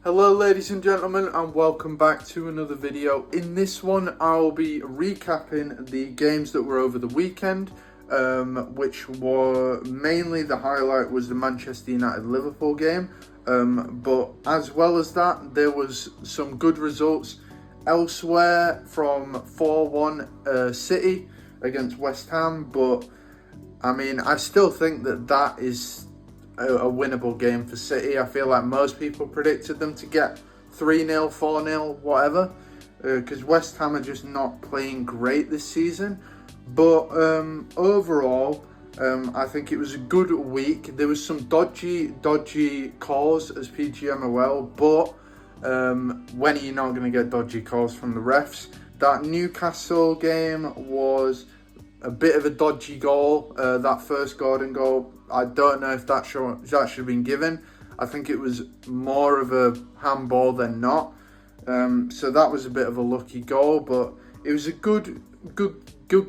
Hello ladies and gentlemen, and welcome back to another video. In this one I'll be recapping the games that were over the weekend, which were mainly the highlight was the Manchester United-Liverpool game, but as well as that there was some good results elsewhere from 4-1 City against West Ham, but I mean I still think that is a winnable game for City. I feel like most people predicted them to get 3-0, 4-0, whatever, because West Ham are just not playing great this season. But overall, I think it was a good week. There was some dodgy calls as PGMOL, but when are you not going to get dodgy calls from the refs? That Newcastle game was a bit of a dodgy goal, that first Gordon goal. I don't know if that should have been given. I think it was more of a handball than not. So that was a bit of a lucky goal, but it was a good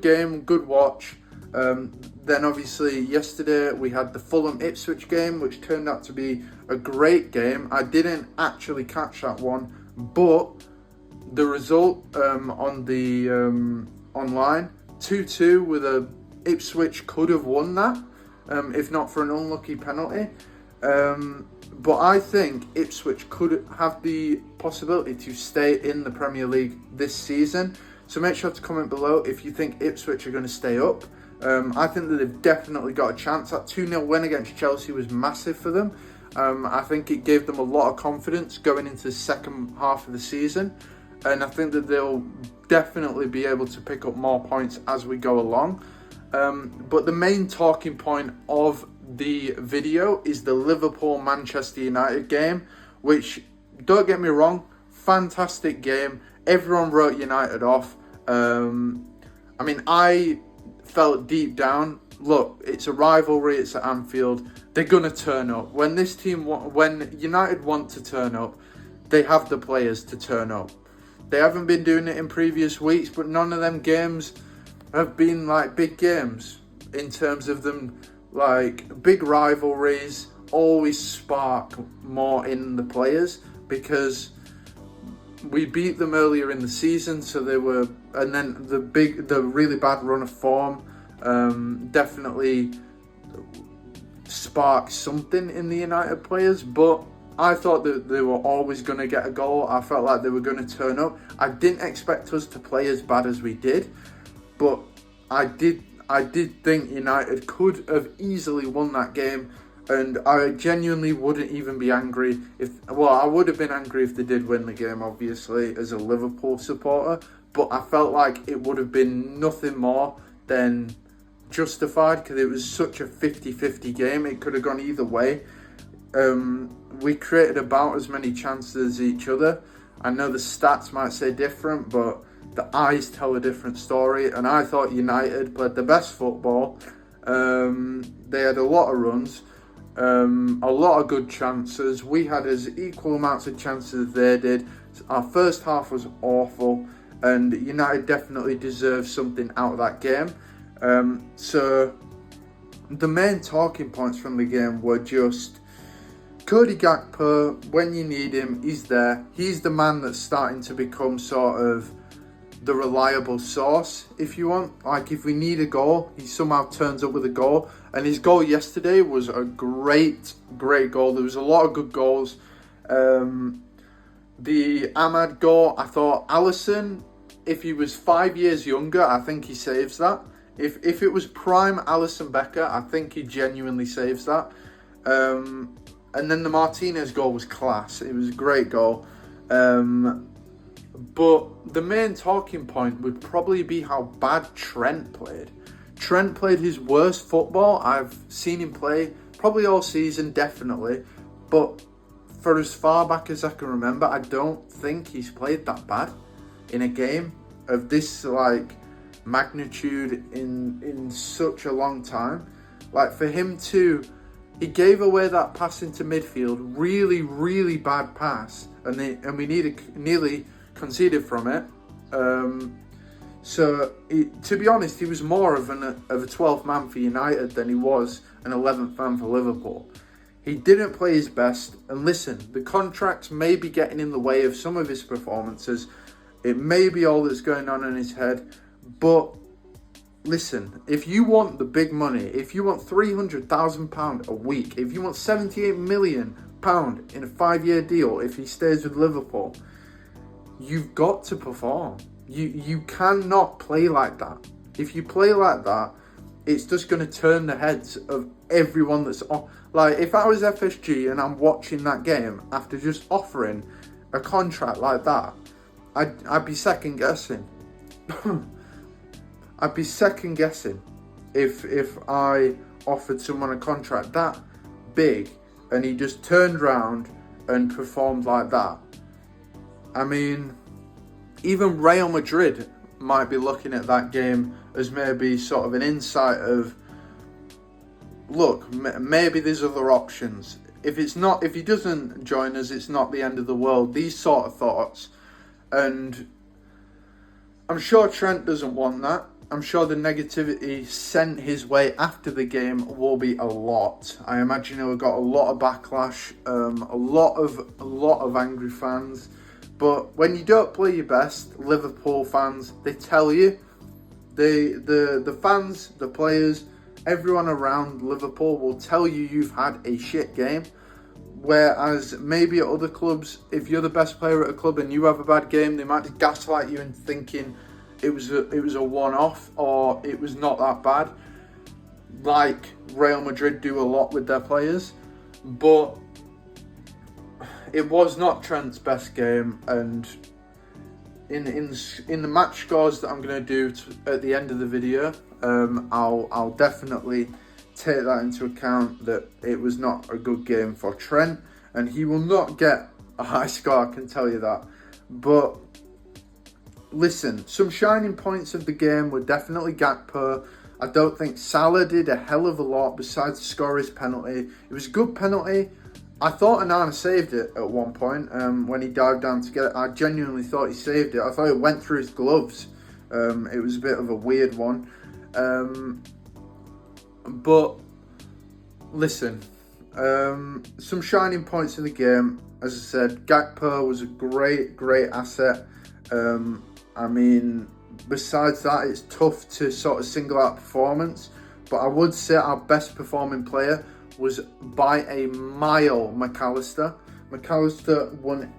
game, good watch. Then obviously yesterday we had the Fulham Ipswich game, which turned out to be a great game. I didn't actually catch that one, but the result on the online 2-2 with a Ipswich could have won that. If not for an unlucky penalty. But I think Ipswich could have the possibility to stay in the Premier League this season. So make sure to comment below if you think Ipswich are going to stay up. I think that they've definitely got a chance. That 2-0 win against Chelsea was massive for them. I think it gave them a lot of confidence going into the second half of the season. And I think that they'll definitely be able to pick up more points as we go along. But the main talking point of the video is the Liverpool-Manchester United game, which, don't get me wrong, fantastic game. Everyone wrote United off. I mean, I felt deep down, look, it's a rivalry, it's at Anfield, they're going to turn up. When United want to turn up, they have the players to turn up. They haven't been doing it in previous weeks, but none of them games have been like big games in terms of them, like big rivalries always spark more in the players because we beat them earlier in the season, so they were, and then the really bad run of form definitely sparked something in the United players. But I thought that they were always going to get a goal. I felt like they were going to turn up. I didn't expect us to play as bad as we did. But I did think United could have easily won that game, and I genuinely wouldn't even be angry I would have been angry if they did win the game, obviously, as a Liverpool supporter, but I felt like it would have been nothing more than justified because it was such a 50-50 game. It could have gone either way. We created about as many chances as each other. I know the stats might say different, but the eyes tell a different story, and I thought United played the best football. They had a lot of runs, a lot of good chances. We had as equal amounts of chances as they did. Our first half was awful, and United definitely deserved something out of that game. So the main talking points from the game were just Cody Gakpo, when you need him, he's there. He's the man that's starting to become sort of the reliable source, if you want. Like, if we need a goal, he somehow turns up with a goal. And his goal yesterday was a great goal. There was a lot of good goals. The Ahmad goal, I thought Alisson, if he was 5 years younger, I think he saves that. If it was prime Alisson Becker, I think he genuinely saves that. And then the Martinez goal was class. It was a great goal. But the main talking point would probably be how bad Trent played. Trent played his worst football I've seen him play, probably all season, definitely. But for as far back as I can remember, I don't think he's played that bad in a game of this like magnitude in such a long time. Like, for him to, he gave away that pass into midfield, really bad pass, and we nearly conceded from it. So to be honest, he was more of a 12th man for United than he was an 11th man for Liverpool. He didn't play his best. And listen, the contracts may be getting in the way of some of his performances. It may be all that's going on in his head. But listen, if you want the big money, if you want £300,000 a week, if you want £78 million in a 5-year deal, if he stays with Liverpool, you've got to perform. You cannot play like that. If you play like that, it's just going to turn the heads of everyone that's on. Like, if I was FSG and I'm watching that game after just offering a contract like that, I'd be second guessing. I'd be second guessing if I offered someone a contract that big and he just turned around and performed like that. I mean, even Real Madrid might be looking at that game as maybe sort of an insight of, look, maybe there's other options. If he doesn't join us, it's not the end of the world. These sort of thoughts. And I'm sure Trent doesn't want that. I'm sure the negativity sent his way after the game will be a lot. I imagine he'll have got a lot of backlash, a lot of angry fans. But when you don't play your best, Liverpool fans, they tell you, the fans, the players, everyone around Liverpool will tell you you've had a shit game. Whereas maybe at other clubs, if you're the best player at a club and you have a bad game, they might gaslight you into thinking it was a one-off or it was not that bad, like Real Madrid do a lot with their players. But it was not Trent's best game, and in the match scores that I'm going to do at the end of the video, I'll definitely take that into account, that it was not a good game for Trent, and he will not get a high score, I can tell you that. But listen, some shining points of the game were definitely Gakpo. I don't think Salah did a hell of a lot besides score his penalty. It was a good penalty. I thought Onana saved it at one point when he dived down to get it. I genuinely thought he saved it. I thought it went through his gloves. It was a bit of a weird one. But listen, some shining points in the game. As I said, Gakpo was a great asset. I mean, besides that, it's tough to sort of single out performance. But I would say our best performing player was by a mile McAllister. McAllister won,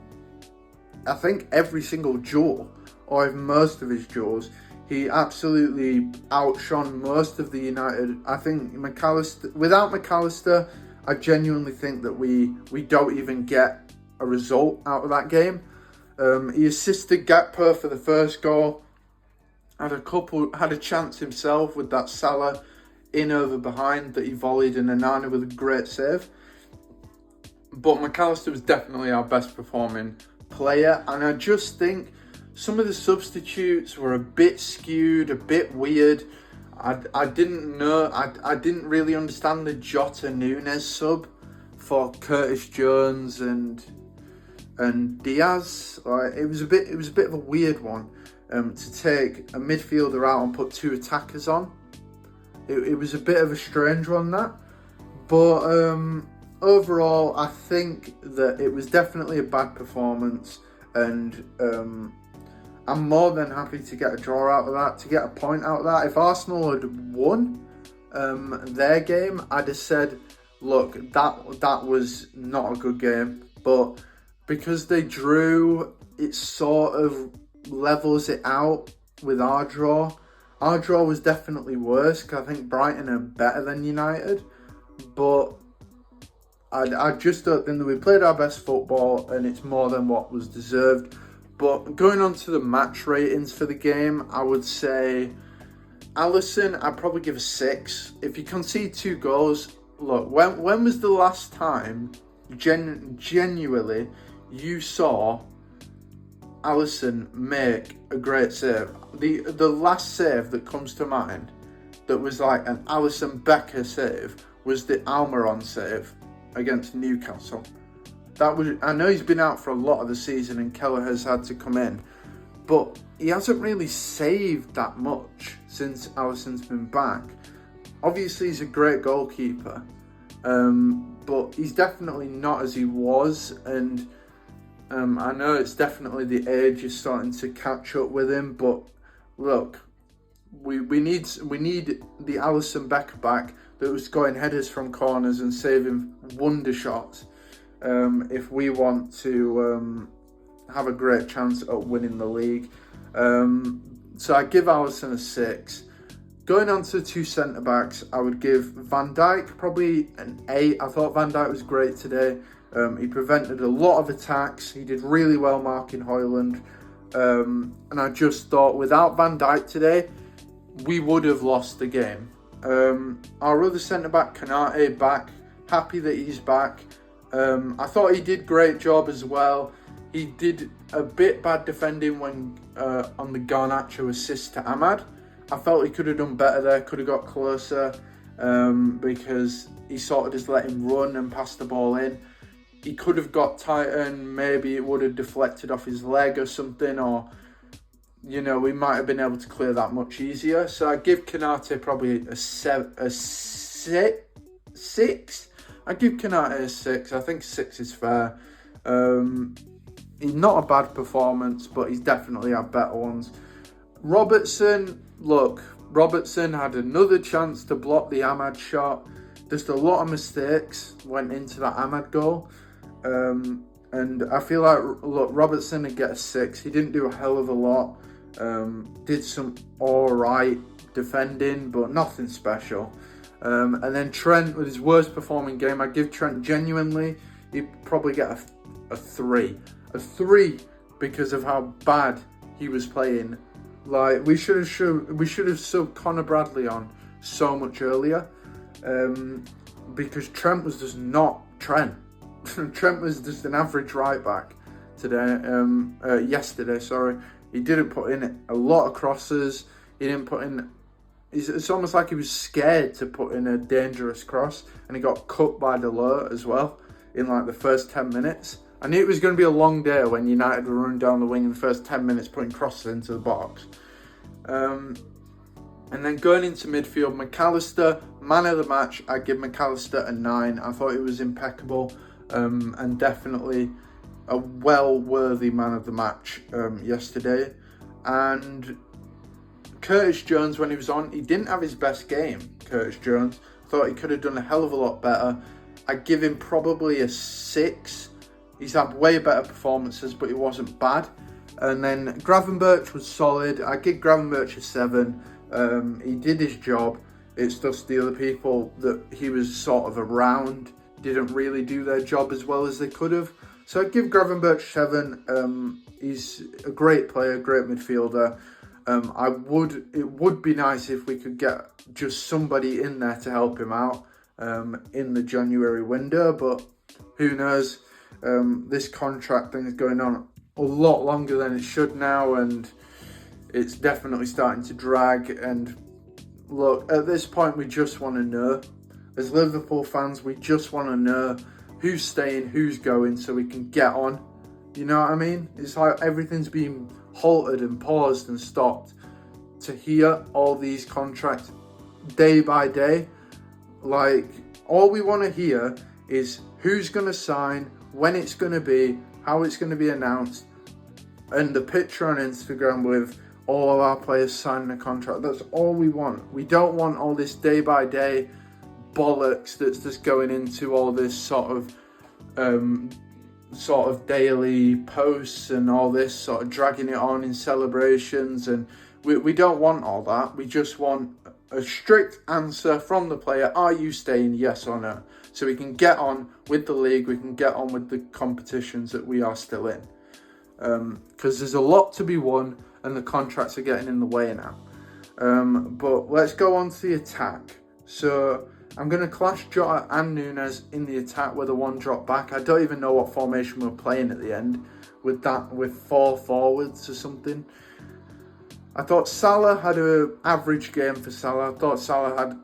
I think, every single duel, or even most of his duels. He absolutely outshone most of the United. I think McAllister, without McAllister, I genuinely think that we don't even get a result out of that game. He assisted Gakpo for the first goal. Had a chance himself with that Salah in over behind that he volleyed, and Onana with a great save. But McAllister was definitely our best performing player, and I just think some of the substitutes were a bit skewed, a bit weird. I didn't really understand the Jota Nunes sub for Curtis Jones and Diaz. Like, it was a bit of a weird one to take a midfielder out and put two attackers on. It was a bit of a strange one, that. But overall, I think that it was definitely a bad performance, and I'm more than happy to get a draw out of that, to get a point out of that. If Arsenal had won their game, I'd have said, look, that was not a good game. But because they drew, it sort of levels it out with our draw. Our draw was definitely worse, because I think Brighton are better than United. But I just don't think that we played our best football, and it's more than what was deserved. But going on to the match ratings for the game, I would say Alisson, I'd probably give a 6. If you concede 2 goals, look, when was the last time genuinely you saw Alisson make a great save? The last save that comes to mind that was like an Alisson Becker save was the Almiron save against Newcastle. I know he's been out for a lot of the season and Keller has had to come in, but he hasn't really saved that much since Alisson's been back. Obviously, he's a great goalkeeper, but he's definitely not as he was, and I know it's definitely the age is starting to catch up with him. But look, we need the Alisson Becker back that was scoring headers from corners and saving wonder shots if we want to have a great chance at winning the league. So I give Alisson a 6. Going on to the two centre-backs, I would give Van Dijk probably an 8. I thought Van Dijk was great today. He prevented a lot of attacks. He did really well marking Højlund. And I just thought without Van Dijk today, we would have lost the game. Our other centre-back, Konate, back. Happy that he's back. I thought he did great job as well. He did a bit bad defending when on the Garnacho assist to Ahmad. I felt he could have done better there, could have got closer, because he sort of just let him run and pass the ball in. He could have got tighter and maybe it would have deflected off his leg or something, or, you know, we might have been able to clear that much easier. So I give Konate probably a 6. I give Konate a 6. I think 6 is fair. He's not a bad performance, but he's definitely had better ones. Robertson, look, Robertson had another chance to block the Ahmad shot. Just a lot of mistakes went into that Ahmad goal. And I feel like, look, Robertson would get a 6. He didn't do a hell of a lot. Did some alright defending, but nothing special. And then Trent, with his worst performing game, I give Trent genuinely, he'd probably get a 3. A 3 because of how bad he was playing. Like, we should have subbed Connor Bradley on so much earlier. Because Trent was just not Trent. Trent was just an average right back yesterday. Sorry, he didn't put in a lot of crosses. He didn't put in. It's almost like he was scared to put in a dangerous cross, and he got cut by Delort as well in like the first 10 minutes. I knew it was going to be a long day when United were running down the wing in the first 10 minutes, putting crosses into the box. And then going into midfield, McAllister, man of the match, I give McAllister a 9. I thought he was impeccable, and definitely a well-worthy man of the match yesterday. And Curtis Jones, when he was on, he didn't have his best game, Curtis Jones. Thought he could have done a hell of a lot better. I give him probably a 6. He's had way better performances, but he wasn't bad. And then Gravenberch was solid. I give Gravenberch a 7. He did his job. It's just the other people that he was sort of around didn't really do their job as well as they could have. So I give Gravenberch 7. He's a great player, great midfielder. It would be nice if we could get just somebody in there to help him out in the January window, but who knows? This contract thing is going on a lot longer than it should now, and it's definitely starting to drag. And look, at this point, we just want to know, as Liverpool fans, we just want to know who's staying, who's going, so we can get on. You know what I mean? It's like everything's been halted and paused and stopped to hear all these contracts day by day. Like, all we want to hear is who's going to sign, when it's going to be, how it's going to be announced, and the picture on Instagram with all of our players signing a contract. That's all we want. We don't want all this day by day bollocks that's just going into all this sort of daily posts and all this sort of dragging it on in celebrations, and we don't want all that. We just want a strict answer from the player. Are you staying, yes or no? So we can get on with the league, we can get on with the competitions that we are still in. Because there's a lot to be won and the contracts are getting in the way now. But let's go on to the attack. So I'm going to clash Jota and Nunes in the attack with a one drop back. I don't even know what formation we're playing at the end with 4 forwards or something. I thought Salah had an average game for Salah. I thought Salah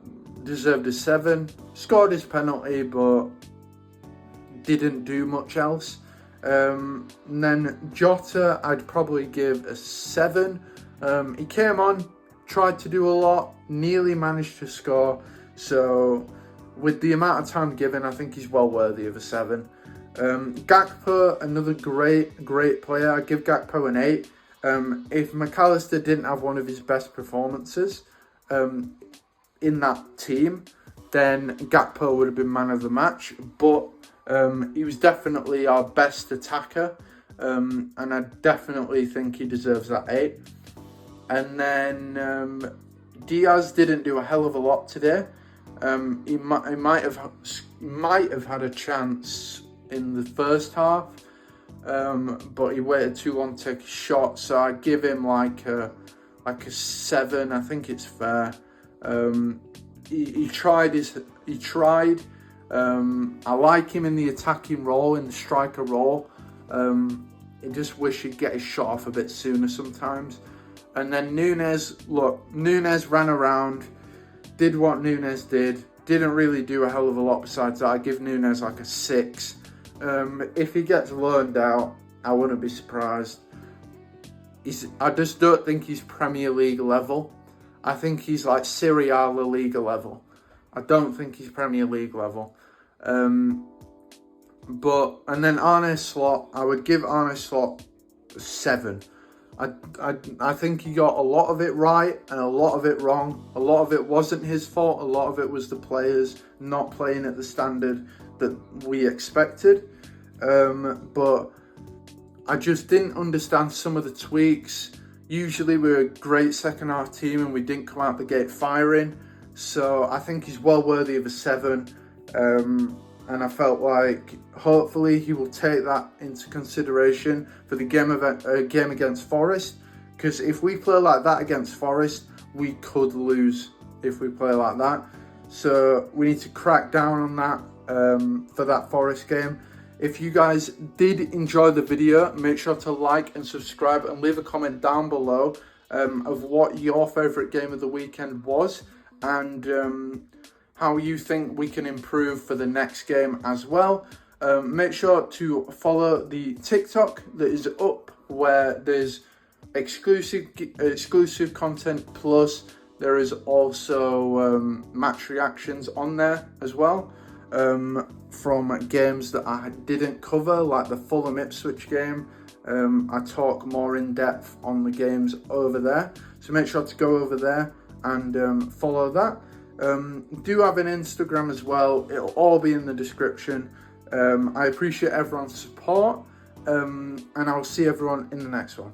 deserved a 7. Scored his penalty, but didn't do much else. And then Jota, I'd probably give a 7. He came on, tried to do a lot, nearly managed to score. So with the amount of time given, I think he's well worthy of a 7. Gakpo, another great player. I give Gakpo an 8. If McAllister didn't have one of his best performances in that team, then Gakpo would have been man of the match. But he was definitely our best attacker, and I definitely think he deserves that 8. And then Diaz didn't do a hell of a lot today. He might have had a chance in the first half, but he waited too long to take a shot. So I give him like a 7. I think it's fair. He tried. I like him in the attacking role, in the striker role. I just wish he'd get his shot off a bit sooner sometimes. And then Nunes ran around, did what Nunes did. Didn't really do a hell of a lot besides that. I give Nunes like a 6. If he gets loaned out, I wouldn't be surprised. I just don't think he's Premier League level. I think he's like Serie A La Liga level. I don't think he's Premier League level. And then Arne Slot, I would give Arne Slot a 7. I think he got a lot of it right and a lot of it wrong. A lot of it wasn't his fault. A lot of it was the players not playing at the standard that we expected. But I just didn't understand some of the tweaks. Usually we're a great second half team and we didn't come out the gate firing. So I think he's well worthy of a 7. And I felt like hopefully he will take that into consideration for the game against Forest. Because if we play like that against Forest, we could lose if we play like that. So we need to crack down on that for that Forest game. If you guys did enjoy the video, make sure to like and subscribe and leave a comment down below of what your favourite game of the weekend was, and how you think we can improve for the next game as well. Make sure to follow the TikTok that is up, where there's exclusive content, plus there is also match reactions on there as well, from games that I didn't cover, like the Fulham Ipswich game. I talk more in depth on the games over there, so make sure to go over there and follow that. Do have an Instagram as well. It'll all be in the description. I appreciate everyone's support, and I'll see everyone in the next one.